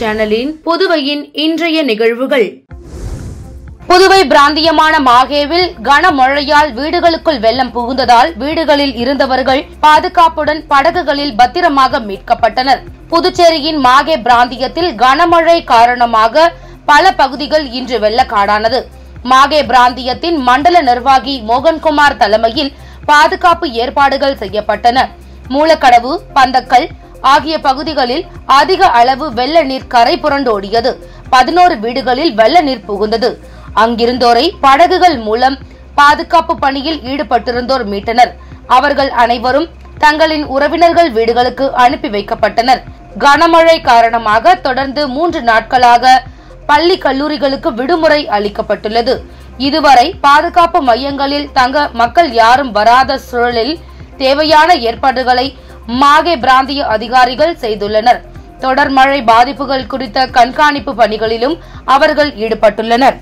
சேனலின் புதுவையின் இன்றைய நிகழ்வுகள். புதுவை பிராந்தியமான மாகேவில் கனமழையால் வீடுகளுக்குள் வெள்ளம் புகுந்ததால் வீடுகளில் இருந்தவர்கள் பாதுகாப்புடன் படகுகளில் பத்திரமாக மீட்கப்பட்டனர். புதுச்சேரியின் மாகே பிராந்தியத்தில் கனமழை காரணமாக பல பகுதிகள் இன்று வெள்ளக்காடானது. மாகே பிராந்தியத்தின் மண்டல நிர்வாகி மோகன்குமார் தலைமையில் பாதுகாப்பு ஏற்பாடுகள் செய்யப்பட்டன. மூலக்கடவு, பந்தக்கல் ஆகிய பகுதிகளில் அதிக அளவு வெள்ள நீர் கரை புரண்டோடியது. 11 வீடுகளில் வெள்ள நீர் புகுந்தது. அங்கிருந்தோரை படகுகள் மூலம் பாதுகாப்பு பணியில் ஈடுபட்டிருந்தோர் மீட்டனர். அவர்கள் அனைவரும் தங்களின் உறவினர்கள் வீடுகளுக்கு அனுப்பி வைக்கப்பட்டனர். கனமழை காரணமாக தொடர்ந்து 3 நாட்களாக பள்ளி கல்லூரிகளுக்கு விடுமுறை அளிக்கப்பட்டுள்ளது. இதுவரை பாதுகாப்பு மையங்களில் தங்க மக்கள் யாரும் வராத சூழலில் தேவையான ஏற்பாடுகளை மாகே பிராந்திய அதிகாரிகள் செய்துள்ளனர். தொடர் மழை பாதிப்புகள் குறித்த கண்காணிப்பு பணிகளிலும் அவர்கள் ஈடுபட்டுள்ளனர்.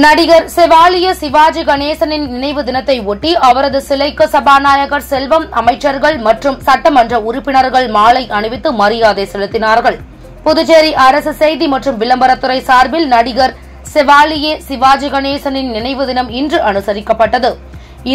நடிகர் செவாலிய சிவாஜி கணேசனின் நினைவு தினத்தை ஒட்டி அவரது சிலைக்கு சபாநாயகர் செல்வம், அமைச்சர்கள் மற்றும் சட்டமன்ற உறுப்பினர்கள் மாலை அணிவித்து மரியாதை செலுத்தினார்கள். புதுச்சேரி அரசு செய்தி மற்றும் விளம்பரத்துறை சார்பில் நடிகர் செவாலியே சிவாஜி கணேசனின் நினைவு தினம் இன்று அனுசரிக்கப்பட்டது.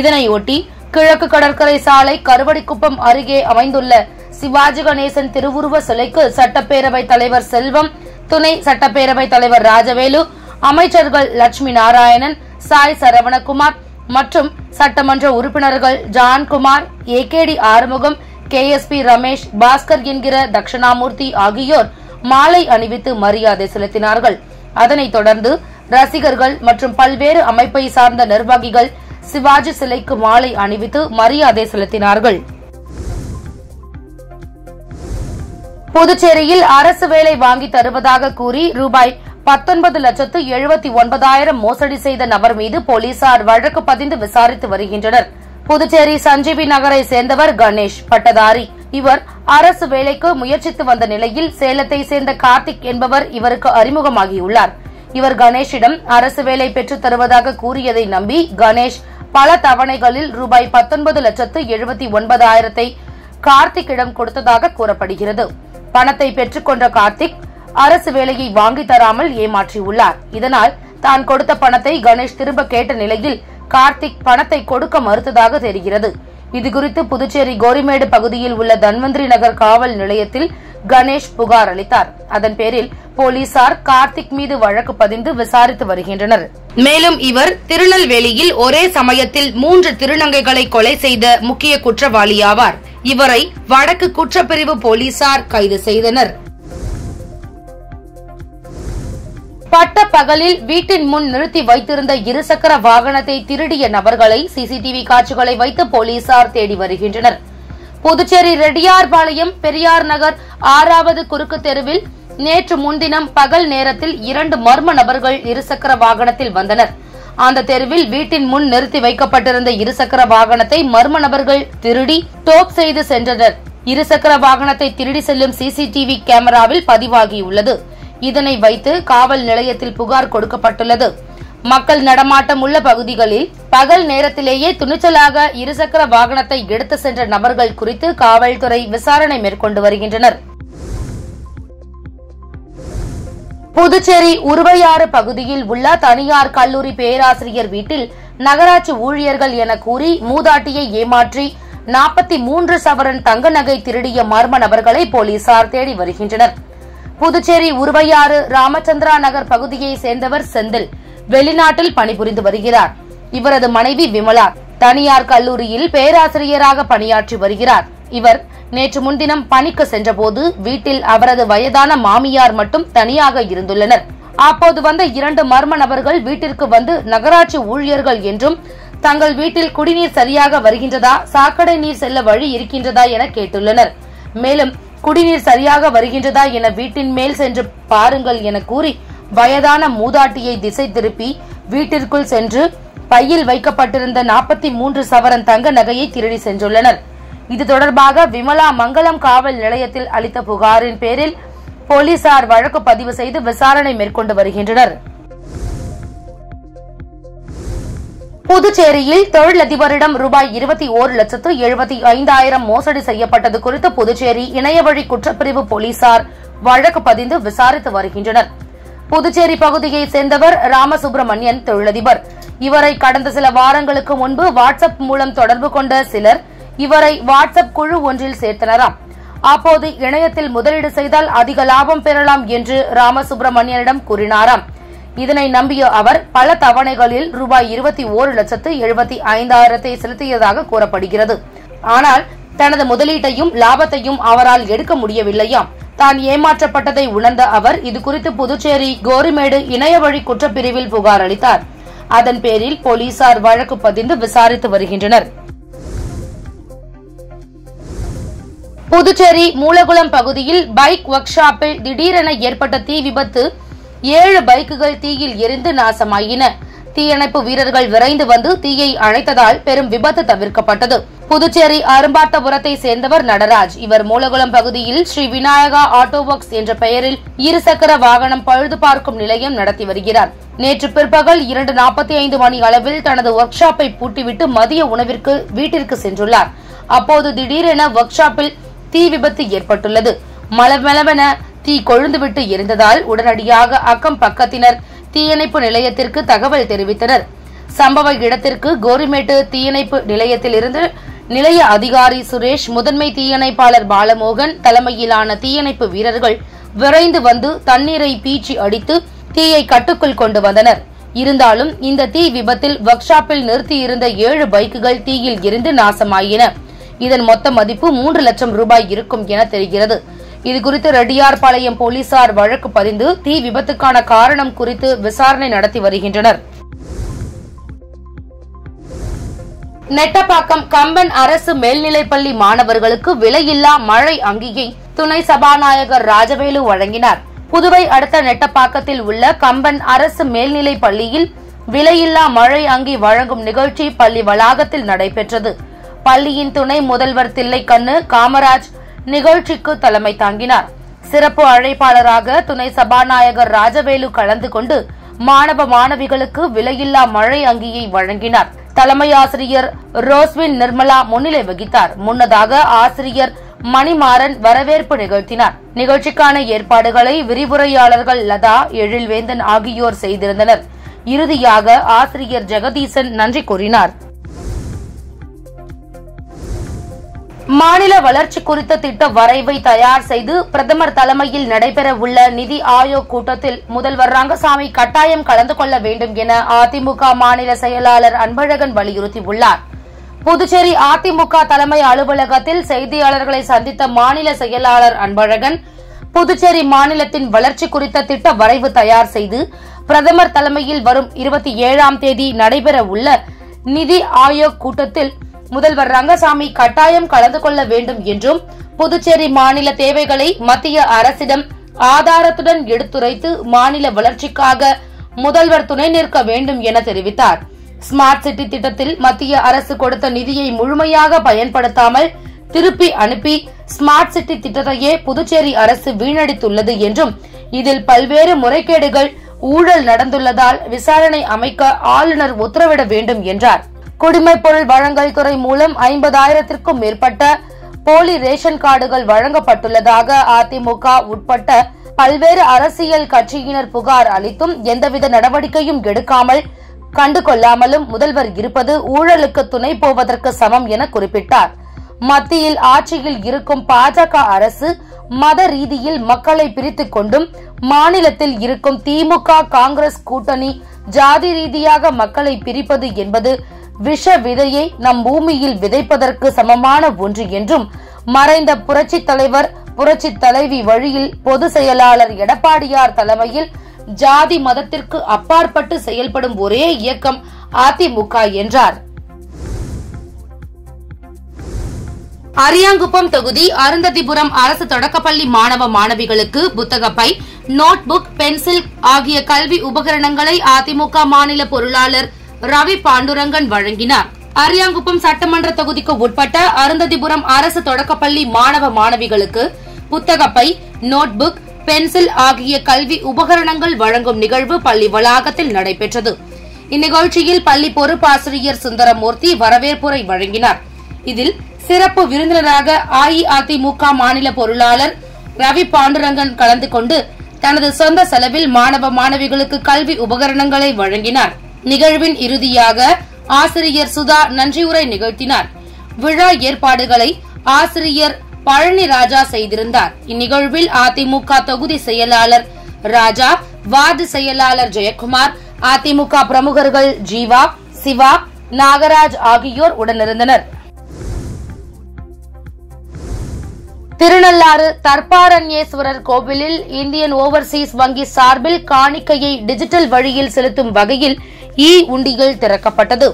இதனையொட்டி கிழக்கு கடற்கரை சாலை கருவடிக்குப்பம் அருகே அமைந்துள்ள சிவாஜி கணேசன் திருவுருவ சிலைக்கு சட்டப்பேரவைத் தலைவர் செல்வம், துணை சட்டப்பேரவைத் தலைவர் ராஜவேலு, அமைச்சர்கள் லட்சுமி நாராயணன், சாய் சரவணகுமார் மற்றும் சட்டமன்ற உறுப்பினர்கள் ஜான்குமார், ஏகேடி ஆறுமுகம், KSP ரமேஷ், பாஸ்கர் என்கிற தட்சிணாமூர்த்தி ஆகியோர் மாலை அணிவித்து மரியாதை செலுத்தினார்கள். அதனைத் தொடர்ந்து ரசிகர்கள் மற்றும் பல்வேறு அமைப்பை சார்ந்த நிர்வாகிகள் சிவாஜி சிலைக்கு மாலை அணிவித்து மரியாதை செலுத்தினார்கள். புதுச்சேரியில் அரசு வேலை வாங்கி தருவதாக கூறி ரூபாய் 19,79,000 மோசடி செய்த நபர் மீது போலீசார் வழக்கு பதிந்து விசாரித்து வருகின்றனர். புதுச்சேரி சஞ்சீவி நகரை சேர்ந்தவர் கணேஷ் பட்டதாரி. இவர் அரசு வேலைக்கு முயற்சித்து வந்த நிலையில் சேலத்தை சேர்ந்த கார்த்திக் என்பவர் இவருக்கு அறிமுகமாகியுள்ளார். இவர் கணேஷிடம் அரசு வேலை பெற்றுத் தருவதாக கூறியதை நம்பி கணேஷ் பல தவணைகளில் ரூபாய் 19,79,000 கார்த்திக்கிடம் கொடுத்ததாக கூறப்படுகிறது. பணத்தை பெற்றுக்கொண்ட கார்த்திக் அரசு வேலையை வாங்கி தராமல் ஏமாற்றியுள்ளார். இதனால் தான் கொடுத்த பணத்தை கணேஷ் திரும்ப கேட்ட நிலையில் கார்த்திக் பணத்தை கொடுக்க மறுத்ததாக தெரிகிறது. இதுகுறித்து புதுச்சேரி கோரிமேடு பகுதியில் உள்ள தன்வந்திரி நகர் காவல் நிலையத்தில் கணேஷ் புகார் அளித்தார். அதன் பேரில் போலீசார் கார்த்திக் மீது வழக்கு பதிந்து விசாரித்து வருகின்றனர். மேலும் இவர் திருநெல்வேலியில் ஒரே சமயத்தில் 3 திருநங்கைகளை கொலை செய்த முக்கிய குற்றவாளியாவார். இவரை வடக்கு குற்றப்பிரிவு போலீசார் கைது செய்தனர். பட்ட பகலில் வீட்டின் முன் நிறுத்தி வைத்திருந்த இருசக்கர வாகனத்தை திருடிய நபர்களை சிசிடிவி காட்சிகளை வைத்து போலீசார் தேடி வருகின்றனர். புதுச்சேரி ரெட்டியார்பாளையம் பெரியார் நகர் 6வது குறுக்கு தெருவில் நேற்று முன்தினம் பகல் நேரத்தில் 2 மர்ம நபர்கள் இருசக்கர வாகனத்தில் வந்தனர். அந்த தெருவில் வீட்டின் முன் நிறுத்தி வைக்கப்பட்டிருந்த இருசக்கர வாகனத்தை மர்ம நபர்கள் திருடி டோப் செய்து சென்றனர். இருசக்கர வாகனத்தை திருடி செல்லும் சிசிடிவி கேமராவில் பதிவாகியுள்ளது. இதனை வைத்து காவல் நிலையத்தில் புகார் கொடுக்கப்பட்டுள்ளது. மக்கள் நடமாட்டம் உள்ள பகுதிகளில் பகல் நேரத்திலேயே துணிச்சலாக இருசக்கர வாகனத்தை எடுத்து சென்ற நபர்கள் குறித்து காவல்துறை விசாரணை மேற்கொண்டு வருகின்றனர். புதுச்சேரி உருவையாறு பகுதியில் உள்ள தனியார் கல்லூரி பேராசிரியர் வீட்டில் நகராட்சி ஊழியர்கள் என கூறி மூதாட்டியை ஏமாற்றி 43 சவரன் தங்க நகை திருடிய மர்ம நபர்களை போலீசார் தேடி வருகின்றனர். புதுச்சேரி உருவையாறு ராமச்சந்திரா நகர் பகுதியை சேர்ந்தவர் செந்தில் வெளிநாட்டில் பணிபுரிந்து வருகிறார். இவரது மனைவி விமலா தனியார் கல்லூரியில் பேராசிரியராக பணியாற்றி வருகிறார். இவர் நேற்று முன்தினம் பணிக்கு சென்றபோது வீட்டில் அவரது வயதான மாமியார் மட்டும் தனியாக இருந்துள்ளனர். அப்போது வந்த 2 மர்ம நபர்கள் வீட்டிற்கு வந்து நகராட்சி ஊழியர்கள் என்றும் தங்கள் வீட்டில் குடிநீர் சரியாக வருகின்றதா, சாக்கடை நீர் செல்ல வழி இருக்கின்றதா என கேட்டுள்ளனர். மேலும் குடிநீர் சரியாக வருகின்றதா என வீட்டின் மேல் சென்று பாருங்கள் என கூறி வயதான மூதாட்டியை திசை திருப்பி வீட்டிற்குள் சென்று பையில் வைக்கப்பட்டிருந்த 43 சவரன் தங்க நகையை திருடி சென்றுள்ளனர். இது தொடர்பாக விமலா மங்கலம் காவல் நிலையத்தில் அளித்த புகாரின் பேரில் போலீசார் வழக்கு பதிவு செய்து விசாரணை மேற்கொண்டு வருகின்றனர். புதுச்சேரியில் தொழிலதிபரிடம் ரூபாய் 21,75,000 மோசடி செய்யப்பட்டது குறித்து புதுச்சேரி இணையவழி குற்றப்பிரிவு போலீசார் வழக்கு பதிந்து விசாரித்து வருகின்றனர். புதுச்சேரி பகுதியைச் சேர்ந்தவர் ராமசுப்ரமணியன் தொழிலதிபர். இவரை கடந்த சில வாரங்களுக்கு முன்பு வாட்ஸ்அப் மூலம் தொடர்பு கொண்ட சிலர் இவரை வாட்ஸ்அப் குழு ஒன்றில் சேர்த்தனராம். அப்போது இணையத்தில் முதலீடு செய்தால் அதிக லாபம் பெறலாம் என்று ராமசுப்ரமணியனிடம் கூறினாராம். இதனை நம்பிய அவர் பல தவணைகளில் ரூபாய் 21,75,000 செலுத்தியதாக கூறப்படுகிறது. ஆனால் தனது முதலீட்டையும் லாபத்தையும் அவரால் எடுக்க முடியவில்லையாம். தான் ஏமாற்றப்பட்டதை உணர்ந்த அவர் இதுகுறித்து புதுச்சேரி கோரிமேடு இணையவழி குற்றப்பிரிவில் புகார் அளித்தார். அதன் பேரில் போலீசார் வழக்கு பதிந்து விசாரித்து வருகின்றனர். புதுச்சேரி மூலகுளம் பகுதியில் பைக் ஒர்க் ஷாப்பில் திடீரென ஏற்பட்ட தீ விபத்து 7 பைக்குகள் தீயில் எரிந்து நாசமாயின. தீயணைப்பு வீரர்கள் விரைந்து வந்து தீயை அணைத்ததால் பெரும் விபத்து தவிர்க்கப்பட்டது. புதுச்சேரி அரும்பாட்டபுரத்தை சேர்ந்தவர் நடராஜ். இவர் மூலகுளம் பகுதியில் ஸ்ரீ விநாயகா ஆட்டோ ஒர்க்ஸ் என்ற பெயரில் இருசக்கர வாகனம் பழுது பார்க்கும் நிலையம் நடத்தி வருகிறார். நேற்று பிற்பகல் 2:45 மணி அளவில் தனது ஒர்க் ஷாப்பை பூட்டிவிட்டு மதிய உணவிற்கு வீட்டிற்கு சென்றுள்ளார். அப்போது திடீரென ஒர்க் ஷாப்பில் தீ விபத்து ஏற்பட்டுள்ளது. மளமளவென தீ கொழுந்துவிட்டு எரிந்ததால் உடனடியாக அக்கம் பக்கத்தினர் தீயணைப்பு நிலையத்திற்கு தகவல் தெரிவித்தனர். சம்பவ இடத்திற்கு கோரிமேட்டு தீயணைப்பு நிலையத்திலிருந்து நிலைய அதிகாரி சுரேஷ், முதன்மை தீயணைப்பாளர் பாலமோகன் தலைமையிலான தீயணைப்பு வீரர்கள் விரைந்து வந்து தண்ணீரை பீச்சி அடித்து தீயை கட்டுக்குள் கொண்டு வந்தனர். இருந்தாலும் இந்த தீ விபத்தில் ஒர்க் ஷாப்பில் நிறுத்தியிருந்த 7 பைக்குகள் தீயில் எரிந்து நாசமாயின. இதன் மொத்த மதிப்பு 3 லட்சம் ரூபாய் இருக்கும் என தெரிகிறது. இதுகுறித்து ரெட்டியார்பாளையம் போலீசார் வழக்கு பதிந்து தீ விபத்துக்கான காரணம் குறித்து விசாரணை நடத்தி வருகின்றனர். நெட்டப்பாக்கம் கம்பன் அரசு மேல்நிலைப்பள்ளி மாணவர்களுக்கு விலையில்லா மழை அங்கியை துணை சபாநாயகர் ராஜவேலு வழங்கினார். புதுவை அடுத்த நெட்டப்பாக்கத்தில் உள்ள கம்பன் அரசு மேல்நிலைப் பள்ளியில் விலையில்லா மழை அங்கி வழங்கும் நிகழ்ச்சி பள்ளி வளாகத்தில் நடைபெற்றது. பள்ளியின் துணை முதல்வர் தில்லைக்கண்ணு காமராஜ் நிகழ்ச்சிக்கு தலைமை தாங்கினார். சிறப்பு அழைப்பாளராக துணை சபாநாயகர் ராஜவேலு கலந்து கொண்டு மாணவ மாணவிகளுக்கு விலையில்லா மழை அங்கியை வழங்கினார். தலைமை ஆசிரியர் ரோஸ்வின் நிர்மலா முன்னிலை வகித்தார். முன்னதாக ஆசிரியர் மணிமாறன் வரவேற்பு நிகழ்த்தினார். நிகழ்ச்சிக்கான ஏற்பாடுகளை விரிவுரையாளர்கள் லதா, எழில்வேந்தன் ஆகியோர் செய்திருந்தனர். இறுதியாக ஆசிரியர் ஜெகதீசன் நன்றி கூறினார். மாநில வளர்ச்சி குறித்த திட்ட வரைவை தயார் செய்து பிரதமர் தலைமையில் நடைபெறவுள்ள நிதி ஆயோக் கூட்டத்தில் முதல்வர் ரங்கசாமி கட்டாயம் கலந்து கொள்ள வேண்டும் என அதிமுக மாநில செயலாளர் அன்பழகன் வலியுறுத்தியுள்ளார். புதுச்சேரி அதிமுக தலைமை அலுவலகத்தில் செய்தியாளர்களை சந்தித்த மாநில செயலாளர் அன்பழகன், புதுச்சேரி மாநிலத்தின் வளர்ச்சி குறித்த திட்ட வரைவு தயார் செய்து பிரதமர் தலைமையில் வரும் 27ஆம் தேதி நடைபெறவுள்ள நிதி ஆயோக் கூட்டத்தில் முதல்வர் ரங்கசாமி கட்டாயம் கலந்து கொள்ள வேண்டும் என்றும், புதுச்சேரி மாநில தேவைகளை மத்திய அரசிடம் ஆதாரத்துடன் எடுத்துரைத்து மாநில வளர்ச்சிக்காக முதல்வர் துணை நிற்க வேண்டும் என தெரிவித்தார். ஸ்மார்ட் சிட்டி திட்டத்தில் மத்திய அரசு கொடுத்த நிதியை முழுமையாக பயன்படுத்தாமல் திருப்பி அனுப்பி ஸ்மார்ட் சிட்டி திட்டத்தையே புதுச்சேரி அரசு வீணடித்துள்ளது என்றும், இதில் பல்வேறு முறைகேடுகள், ஊழல் நடந்துள்ளதால் விசாரணை அமைக்க ஆளுநர் உத்தரவிட வேண்டும் என்றார். குடிமைப் பொருள் வழங்கல் துறை மூலம் 50,000க்கும் மேற்பட்ட போலி ரேஷன் கார்டுகள் வழங்கப்பட்டுள்ளதாக அதிமுக உட்பட்ட பல்வேறு அரசியல் கட்சியினர் புகார் அளித்தும் எந்தவித நடவடிக்கையும் எடுக்காமல் கண்டுகொள்ளாமலும் முதல்வர் இருப்பது ஊழலுக்கு துணை போவதற்கு சமம் என குறிப்பிட்டார். மத்தியில் ஆட்சியில் இருக்கும் பாஜக அரசு மத ரீதியில் மக்களை பிரித்துக் கொண்டும், மாநிலத்தில் இருக்கும் திமுக காங்கிரஸ் கூட்டணி ஜாதி ரீதியாக மக்களை பிரிப்பது என்பது விஷ விதையை நம் பூமியில் விதைப்பதற்கு சமமான ஒன்று என்றும், மறைந்த புரட்சித் தலைவர் புரட்சித் தலைவி வழியில் பொதுச் செயலாளர் எடப்பாடியார் தலைமையில் ஜாதி மதத்திற்கு அப்பாற்பட்டு செயல்படும் ஒரே இயக்கம் அதிமுக என்றார். அரியாங்குப்பம் தொகுதி அருந்ததிபுரம் அரசு தொடக்கப்பள்ளி மாணவ மாணவிகளுக்கு புத்தகப்பை, நோட்புக், பென்சில் ஆகிய கல்வி உபகரணங்களை அதிமுக மாநில பொருளாளர் ரவி பாண்டுரங்கன் வழங்கினார். அரியாங்குப்பம் சட்டமன்ற தொகுதிக்கு உட்பட்ட அருந்ததிபுரம் அரசு தொடக்கப்பள்ளி மாணவ மாணவிகளுக்கு புத்தகப்பை, நோட்புக், பென்சில் ஆகிய கல்வி உபகரணங்கள் வழங்கும் நிகழ்வு பள்ளி வளாகத்தில் நடைபெற்றது. இந்நிகழ்ச்சியில் பள்ளி பொறுப்பாசிரியர் சுந்தரமூர்த்தி வரவேற்புரை வழங்கினார். இதில் சிறப்பு விருந்தினராக அஇஅதிமுக மாநில பொருளாளர் ரவி பாண்டுரங்கன் கலந்து கொண்டு தனது சொந்த செலவில் மாணவ மாணவிகளுக்கு கல்வி உபகரணங்களை வழங்கினார். நிகழ்வின் இறுதியாக ஆசிரியர் சுதா நன்றியுரை நிகழ்த்தினார். விழா ஏற்பாடுகளை ஆசிரியர் பழனி ராஜா செய்திருந்தார். இந்நிகழ்வில் அதிமுக தொகுதி செயலாளர் ராஜா, வார்டு செயலாளர் ஜெயக்குமார், அதிமுக பிரமுகர்கள் ஜீவா, சிவா, நாகராஜ் ஆகியோர் உடனிருந்தனர். திருநள்ளாறு தர்பாரண்யேஸ்வரர் கோவிலில் இந்தியன் ஓவர்சீஸ் வங்கி சார்பில் காணிக்கையை டிஜிட்டல் வழியில் செலுத்தும் வகையில் உண்டிகள் திறக்கப்பட்டது.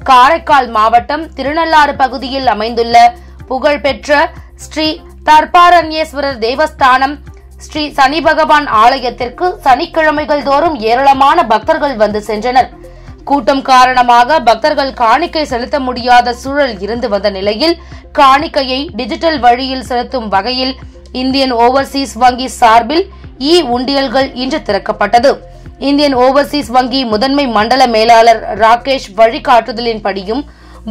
காரைக்கால் மாவட்டம் திருநள்ளாறு பகுதியில் அமைந்துள்ள புகழ்பெற்ற ஸ்ரீ தர்பாரண்யேஸ்வரர் தேவஸ்தானம் ஸ்ரீ சனி பகவான் ஆலயத்திற்கு சனிக்கிழமைகள் தோறும் ஏராளமான பக்தர்கள் வந்து சென்றனர். கூட்டம் காரணமாக பக்தர்கள் காணிக்கை செலுத்த முடியாத சூழல் இருந்து வந்த நிலையில் காணிக்கையை டிஜிட்டல் வழியில் செலுத்தும் வகையில் இந்தியன் ஓவர்சீஸ் வங்கி சார்பில் உண்டியல்கள் இன்று திறக்கப்பட்டது. இந்தியன் ஓவர்சீஸ் வங்கி முதன்மை மண்டல மேலாளர் ராகேஷ் வழிகாட்டுதலின்படியும்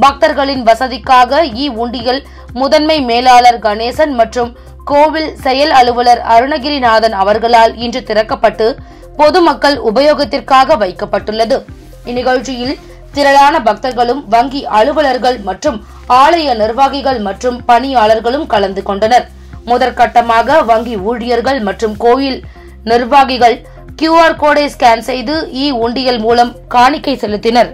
பக்தர்களின் வசதிக்காக உண்டியல் முதன்மை மேலாளர் கணேசன் மற்றும் கோவில் செயல் அலுவலர் அருணகிரிநாதன் அவர்களால் இன்று திறக்கப்பட்டு பொதுமக்கள் உபயோகத்திற்காக வைக்கப்பட்டுள்ளது. இந்நிகழ்ச்சியில் திரளான பக்தர்களும் வங்கி அலுவலர்கள் மற்றும் ஆலய நிர்வாகிகள் மற்றும் பணியாளர்களும் கலந்து கொண்டனர். முதற்கட்டமாக வங்கி ஊழியர்கள் மற்றும் கோயில் நிர்வாகிகள் QR கோடை ஸ்கேன் செய்து உண்டியல் மூலம் காணிக்கை செலுத்தினர்.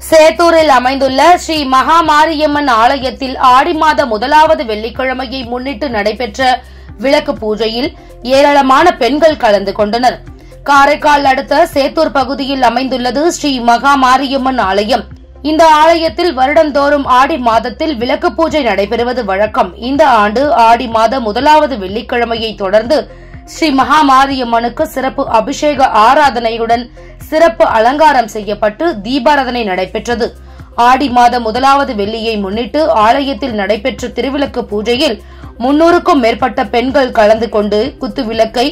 சேத்தூரில் அமைந்துள்ள ஸ்ரீ மகாமாரியம்மன் ஆலயத்தில் ஆடி மாத முதலாவது வெள்ளிக்கிழமையை முன்னிட்டு நடைபெற்ற விளக்கு பூஜையில் ஏராளமான பெண்கள் கலந்து கொண்டனர். காரைக்கால் அடுத்த சேத்தூர் பகுதியில் அமைந்துள்ளது ஸ்ரீ மகாமாரியம்மன் ஆலயம். இந்த ஆலயத்தில் வருடந்தோறும் ஆடி மாதத்தில் விளக்கு பூஜை நடைபெறுவது வழக்கம். இந்த ஆண்டு ஆடி மாத முதலாவது வெள்ளிக்கிழமையை தொடர்ந்து ஸ்ரீ மகாமாரியம்மனுக்கு சிறப்பு அபிஷேக ஆராதனையுடன் சிறப்பு அலங்காரம் செய்யப்பட்டு தீபாராதனை நடைபெற்றது. ஆடி மாத முதலாவது வெள்ளியை முன்னிட்டு ஆலயத்தில் நடைபெற்ற திருவிளக்கு பூஜையில் 300க்கும் மேற்பட்ட பெண்கள் கலந்து கொண்டு குத்து விளக்கை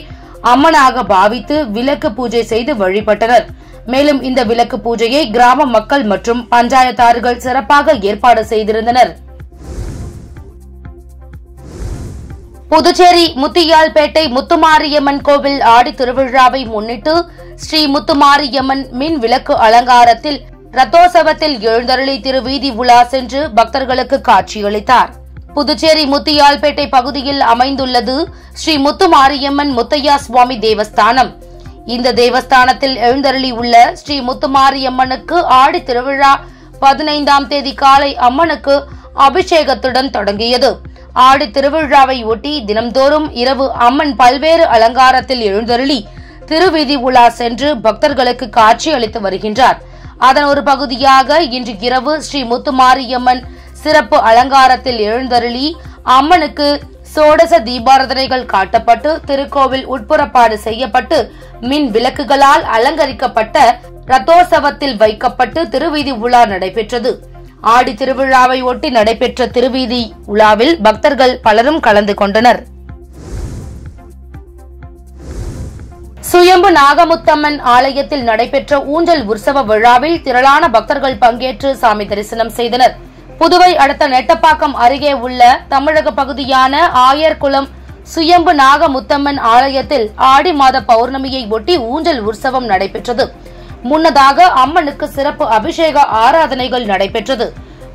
அம்மனாக பாவித்து விளக்கு பூஜை செய்து வழிபட்டனர். மேலும் இந்த விளக்கு பூஜையை கிராம மக்கள் மற்றும் பஞ்சாயத்தார்கள் சிறப்பாக ஏற்பாடு செய்திருந்தனர். புதுச்சேரி முத்தியால்பேட்டை முத்துமாரியம்மன் கோவில் ஆடி திருவிழாவை முன்னிட்டு ஸ்ரீ முத்துமாரியம்மன் மின் விளக்கு அலங்காரத்தில் ரத்தோற்சவத்தில் எழுந்தருளி திருவீதி உலா சென்று பக்தர்களுக்கு காட்சியளித்தார். புதுச்சேரி முத்தியால்பேட்டை பகுதியில் அமைந்துள்ளது ஸ்ரீ முத்துமாரியம்மன் முத்தையா சுவாமி தேவஸ்தானம். இந்த தேவஸ்தானத்தில் எழுந்தருளி உள்ள ஸ்ரீ முத்துமாரியம்மனுக்கு ஆடி திருவிழா 15ஆம் தேதி காலை அம்மனுக்கு அபிஷேகத்துடன் தொடங்கியது. ஆடி திருவிழாவை ஒட்டி தினம்தோறும் இரவு அம்மன் பல்வேறு அலங்காரத்தில் எழுந்தருளி திருவீதி உலா சென்று பக்தர்களுக்கு காட்சி அளித்து வருகின்றார். அதன் ஒரு பகுதியாக இன்று இரவு ஸ்ரீ முத்துமாரியம்மன் சிறப்பு அலங்காரத்தில் எழுந்தருளி அம்மனுக்கு சோடச தீபாராதனைகள் காட்டப்பட்டு திருக்கோவில் உட்புறப்பாடு செய்யப்பட்டு மின் விளக்குகளால் அலங்கரிக்கப்பட்ட ரத்தோற்சவத்தில் வைக்கப்பட்டு திருவீதி உலா நடைபெற்றது. ஆடி திருவிழாவை ஒட்டி நடைபெற்ற திருவீதி உலாவில் பக்தர்கள் பலரும் கலந்து கொண்டனர். சுயம்பு நாகமுத்தம்மன் ஆலயத்தில் நடைபெற்ற ஊஞ்சல் உற்சவ விழாவில் திரளான பக்தர்கள் பங்கேற்று சாமி தரிசனம் செய்தனர். புதுவை அடுத்த நெட்டப்பாக்கம் அருகே உள்ள தமிழக பகுதியான ஆயர்குளம் சுயம்பு நாகமுத்தம்மன் ஆலயத்தில் ஆடி மாத பௌர்ணமியை ஒட்டி ஊஞ்சல் உற்சவம் நடைபெற்றது. முன்னதாக அம்மனுக்கு சிறப்பு அபிஷேக ஆராதனைகள் நடைபெற்றது.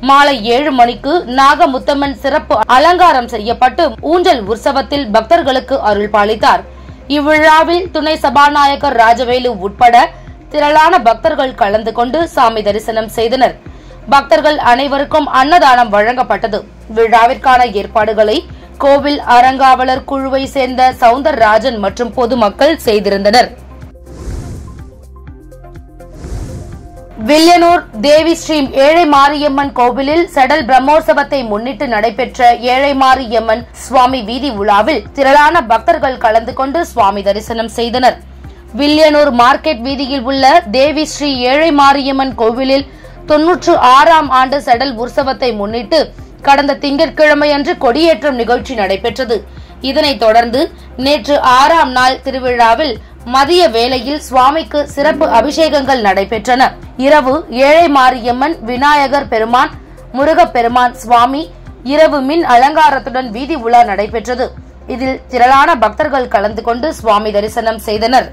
மாலை 7 மணிக்கு நாகமுத்தம்மன் சிறப்பு அலங்காரம் செய்யப்பட்டு ஊஞ்சல் உற்சவத்தில் பக்தர்களுக்கு அருள் பாலித்தார். இவ்விழாவில் துணை சபாநாயகர் ராஜவேலு உட்பட திரளான பக்தர்கள் கலந்து கொண்டு சாமி தரிசனம் செய்தனர். பக்தர்கள் அனைவருக்கும் அன்னதானம் வழங்கப்பட்டது. விழாவிற்கான ஏற்பாடுகளை கோவில் அறங்காவலர் குழுவை சேர்ந்த சவுந்தரராஜன் மற்றும் பொதுமக்கள் செய்திருந்தனர். வில்லியனூர் தேவி ஸ்ரீ ஏழை மாரியம்மன் கோவிலில் செடல் பிரம்மோற்சவத்தை முன்னிட்டு நடைபெற்ற ஏழை மாரியம்மன் சுவாமி வீதி உலாவில் திரளான பக்தர்கள் கலந்து கொண்டு சுவாமி தரிசனம் செய்தனர். வில்லியனூர் மார்க்கெட் வீதியில் உள்ள தேவி ஸ்ரீ ஏழை மாரியம்மன் கோவிலில் 96ஆம் ஆண்டு செடல் உற்சவத்தை முன்னிட்டு கடந்த திங்கட்கிழமையன்று கொடியேற்றம் நிகழ்ச்சி நடைபெற்றது. இதனைத் தொடர்ந்து நேற்று 6ஆம் நாள் திருவிழாவில் மதிய வேளையில் சுவாமிக்கு சிறப்பு அபிஷேகங்கள் நடைபெற்றன. இரவு ஏழை மாரியம்மன், விநாயகர் பெருமான், முருகப்பெருமான் சுவாமி இரவு மின் அலங்காரத்துடன் வீதி உலா நடைபெற்றது. இதில் திரளான பக்தர்கள் கலந்து கொண்டு சுவாமி தரிசனம் செய்தனர்.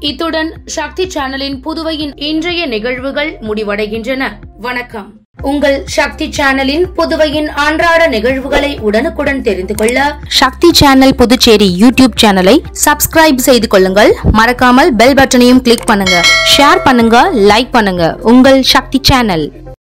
இத்துடன் சக்தி சேனலின் புதுவையின் இன்றைய நிகழ்வுகள் முடிவடைகின்றன. வணக்கம். உங்கள் சக்தி சேனலின் புதுவையின் அன்றாட நிகழ்வுகளை உடனுக்குடன் தெரிந்து கொள்ள சக்தி சேனல் புதுச்சேரி யூடியூப் சேனலை சப்ஸ்கிரைப் செய்து கொள்ளுங்கள். மறக்காமல் பெல் பட்டனையும் கிளிக் பண்ணுங்க, ஷேர் பண்ணுங்க, லைக் பண்ணுங்க. உங்கள் சக்தி சேனல்.